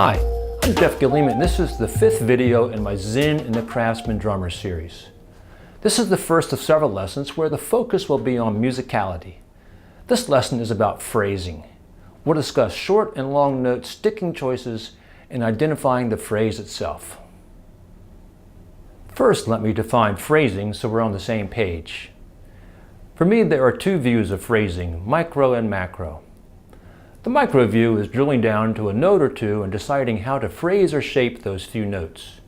Hi, I'm Jeff Gillema, and this is the 5th video in my Zen in the Craftsman drummer series. This is the first of several lessons where the focus will be on musicality. This lesson is about phrasing. We'll discuss short and long note sticking choices and identifying the phrase itself. First, let me define phrasing so we're on the same page. For me, there are two views of phrasing, micro and macro. The micro view is drilling down to a note or two and deciding how to phrase or shape those few notes.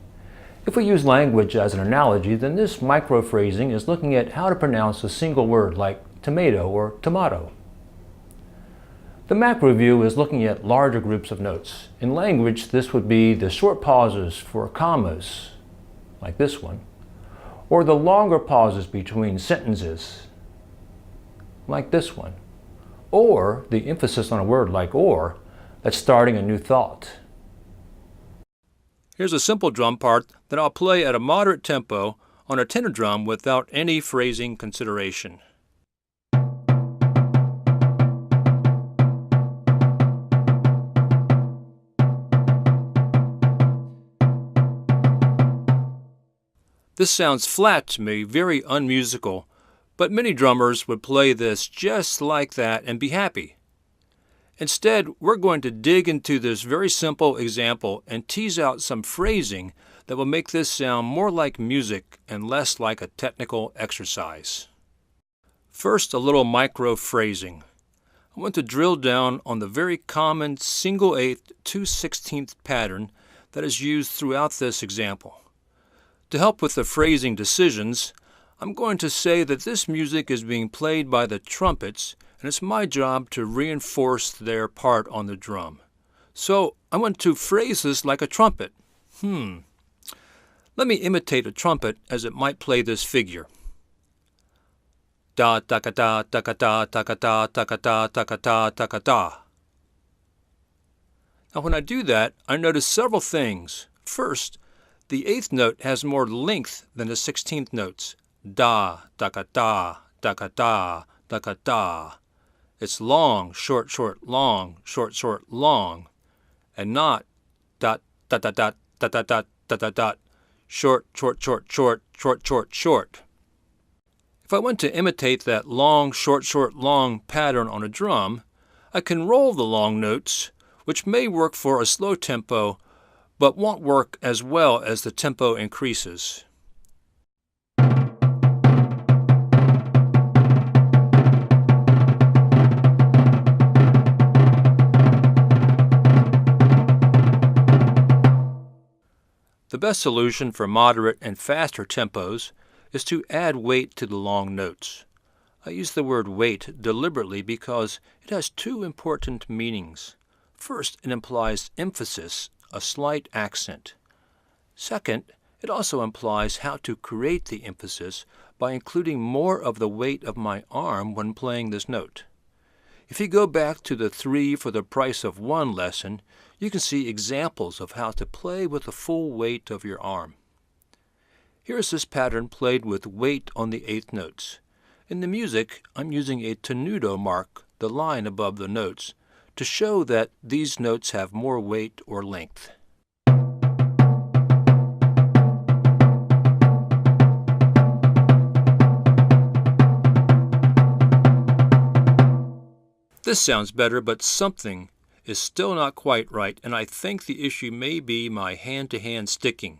If we use language as an analogy, then this micro phrasing is looking at how to pronounce a single word like tomato or tomato. The macro view is looking at larger groups of notes. In language, this would be the short pauses for commas, like this one, or the longer pauses between sentences, like this one, or the emphasis on a word like or, that's starting a new thought. Here's a simple drum part that I'll play at a moderate tempo on a tenor drum without any phrasing consideration. This sounds flat to me, very unmusical, but many drummers would play this just like that and be happy. Instead, we're going to dig into this very simple example and tease out some phrasing that will make this sound more like music and less like a technical exercise. First, a little micro phrasing. I want to drill down on the very common single eighth 2/16 pattern that is used throughout this example. To help with the phrasing decisions, I'm going to say that this music is being played by the trumpets, and it's my job to reinforce their part on the drum. So I want to phrase this like a trumpet. Let me imitate a trumpet as it might play this figure. Da da ka da da ka da da ka da da ka da da ka da da ka da. Now when I do that, I notice several things. First, the eighth note has more length than the 16th notes. Da, da ka da, da ka da, da ka da. It's long, short, short, long, short, short, long, and not dot, dot, dot, dot, dot, dot, dot, dot, dot, dot, short, short, short, short, short, short, short. If I want to imitate that long, short, short, long pattern on a drum, I can roll the long notes, which may work for a slow tempo, but won't work as well as the tempo increases. The best solution for moderate and faster tempos is to add weight to the long notes. I use the word weight deliberately because it has two important meanings. First, it implies emphasis, a slight accent. Second, it also implies how to create the emphasis by including more of the weight of my arm when playing this note. If you go back to the 3 for the price of 1 lesson, you can see examples of how to play with the full weight of your arm. Here is this pattern played with weight on the eighth notes. In the music, I'm using a tenuto mark, the line above the notes, to show that these notes have more weight or length. This sounds better, but something is still not quite right, and I think the issue may be my hand-to-hand sticking.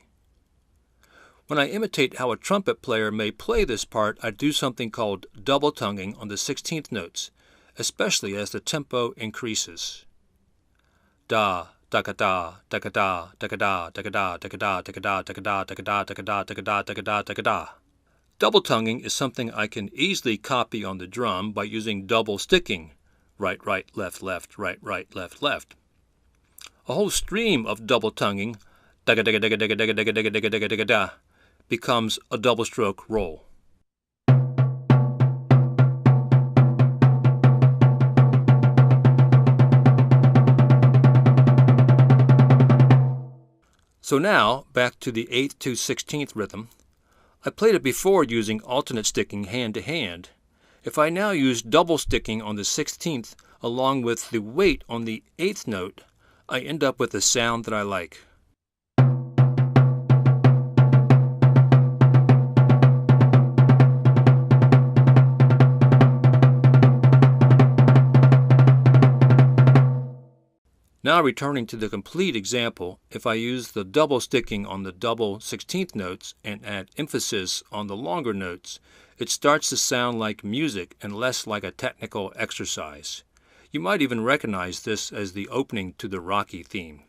When I imitate how a trumpet player may play this part, I do something called double tonguing on the 16th notes, especially as the tempo increases. Da, da ka da, da ka da, da ka da, da ka da, da ka da, da ka da, da ka da, da ka da, da ka da, da ka da, da ka da, da ka da. Double tonguing is something I can easily copy on the drum by using double sticking. Right, right, left, left, right, right, left, left. A whole stream of double tonguing, da-ga, da-ga, da-ga, da-ga, da-ga, da-ga, da-ga, da-ga, da-ga, da, becomes a double stroke roll. So now, back to the 8th to 16th rhythm. I played it before using alternate sticking hand to hand. If I now use double sticking on the 16th along with the weight on the 8th note, I end up with a sound that I like. Now returning to the complete example, if I use the double sticking on the double 16th notes and add emphasis on the longer notes, it starts to sound like music and less like a technical exercise. You might even recognize this as the opening to the Rocky theme.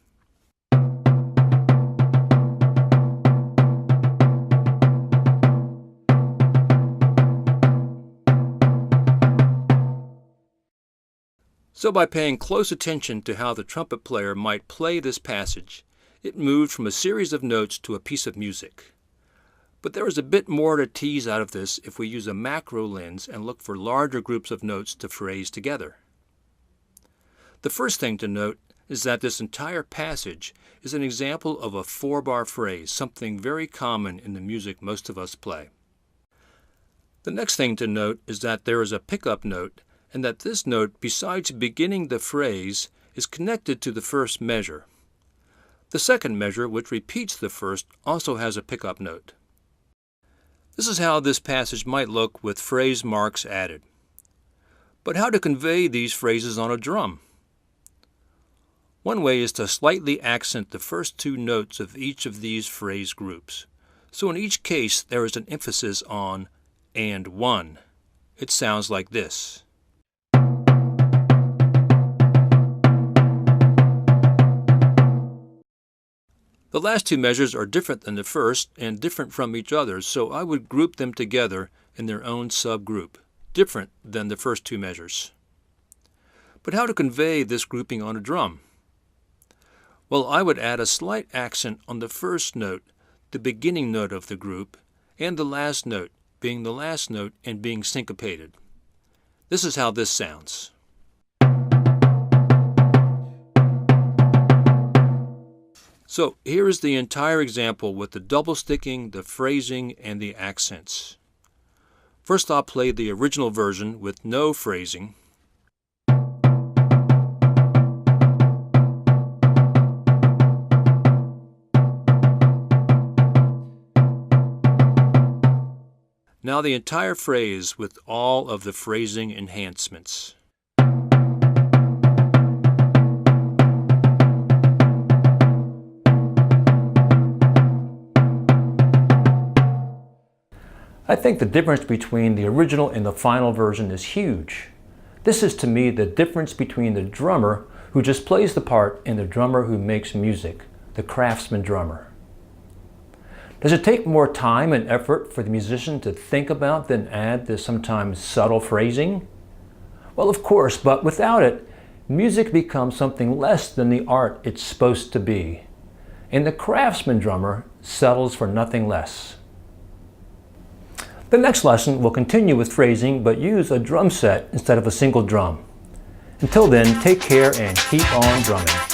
So by paying close attention to how the trumpet player might play this passage, it moved from a series of notes to a piece of music. But there is a bit more to tease out of this if we use a macro lens and look for larger groups of notes to phrase together. The first thing to note is that this entire passage is an example of a 4-bar phrase, something very common in the music most of us play. The next thing to note is that there is a pickup note, and that this note, besides beginning the phrase, is connected to the first measure. The second measure, which repeats the first, also has a pickup note. This is how this passage might look with phrase marks added. But how to convey these phrases on a drum? One way is to slightly accent the first 2 notes of each of these phrase groups. So in each case, there is an emphasis on and 1. It sounds like this. The last 2 measures are different than the first and different from each other, so I would group them together in their own subgroup, different than the first 2 measures. But how to convey this grouping on a drum? Well, I would add a slight accent on the first note, the beginning note of the group, and the last note, being the last note and being syncopated. This is how this sounds. So here is the entire example with the double sticking, the phrasing, and the accents. First I'll play the original version with no phrasing. Now the entire phrase with all of the phrasing enhancements. I think the difference between the original and the final version is huge. This is to me the difference between the drummer who just plays the part and the drummer who makes music, the craftsman drummer. Does it take more time and effort for the musician to think about than add this sometimes subtle phrasing? Well, of course, but without it, music becomes something less than the art it's supposed to be. And the craftsman drummer settles for nothing less. The next lesson will continue with phrasing, but use a drum set instead of a single drum. Until then, take care and keep on drumming.